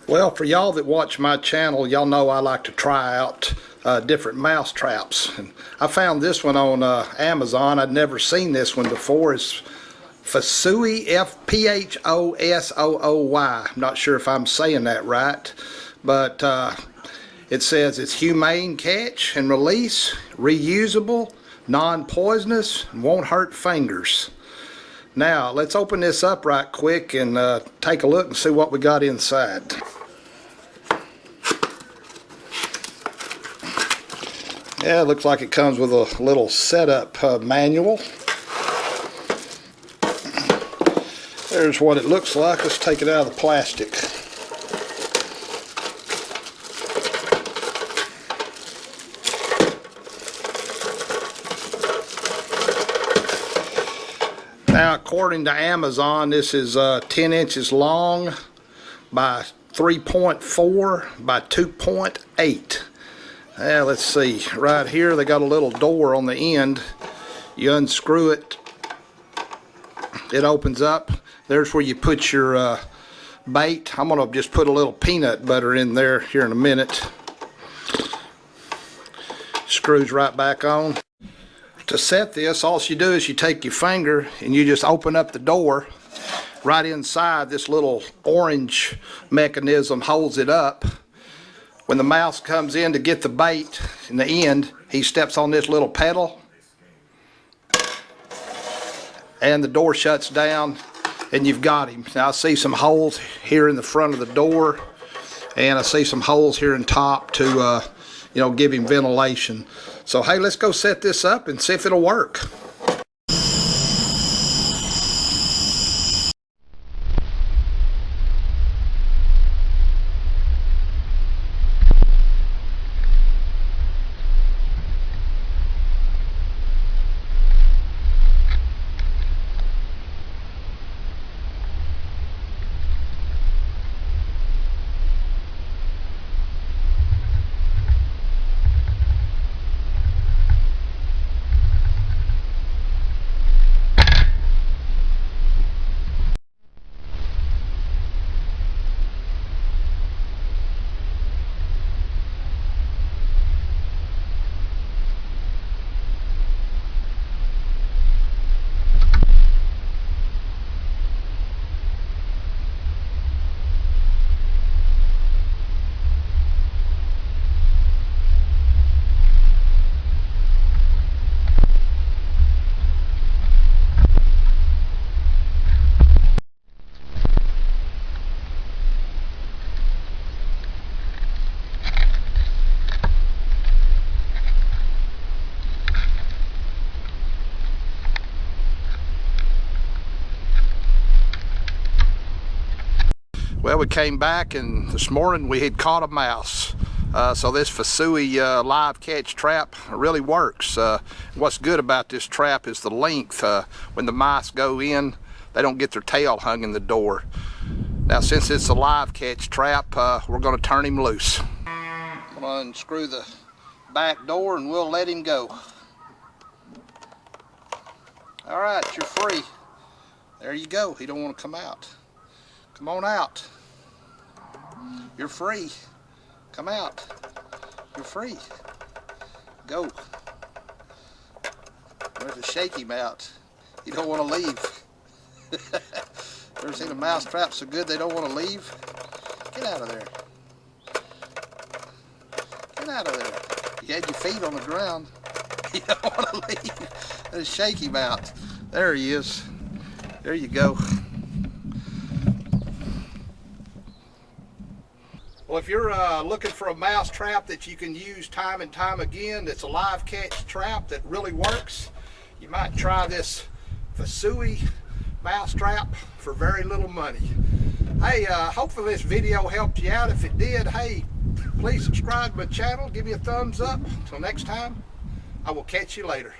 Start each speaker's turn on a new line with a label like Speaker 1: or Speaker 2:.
Speaker 1: Well, for y'all that watch my channel, y'all know I like to try out different mouse traps. And I found this one on Amazon. I'd never seen this one before. It's Phosooy, Phosooy. I'm not sure if I'm saying that right, but it says it's humane catch and release, reusable, non-poisonous, and won't hurt fingers. Now, let's open this up right quick and take a look and see what we got inside. Yeah, it looks like it comes with a little setup manual. There's what it looks like. Let's take it out of the plastic. Now, according to Amazon, this is 10 inches long by 3.4 by 2.8. Yeah, let's see. Right here, they got a little door on the end. You unscrew it. It opens up. There's where you put your bait. I'm going to just put a little peanut butter in there here in a minute. Screws right back on. To set this, all you do is you take your finger and you just open up the door. Right inside, this little orange mechanism holds it up. When the mouse comes in to get the bait in the end, he steps on this little pedal and the door shuts down and you've got him. Now I see some holes here in the front of the door and I see some holes here in top to give him ventilation. So hey, let's go set this up and see if it'll work. Well, we came back and this morning we had caught a mouse. So this Phosooy live catch trap really works. What's good about this trap is the length. When the mice go in, they don't get their tail hung in the door. Now, since it's a live catch trap, we're going to turn him loose. I'm going to unscrew the back door and we'll let him go. All right, you're free. There you go. He don't want to come out. Come on out. You're free. Come out. You're free. Go. We have to shake him out. You don't want to leave. Ever seen a mouse trap so good they don't want to leave? Get out of there. Get out of there. You had your feet on the ground. You don't want to leave. Let's shake him out. There he is. There you go. Well, if you're looking for a mouse trap that you can use time and time again, that's a live catch trap that really works, you might try this Phosooy Mouse Trap for very little money. Hey, hopefully this video helped you out. If it did, hey, please subscribe to my channel, give me a thumbs up. Until next time, I will catch you later.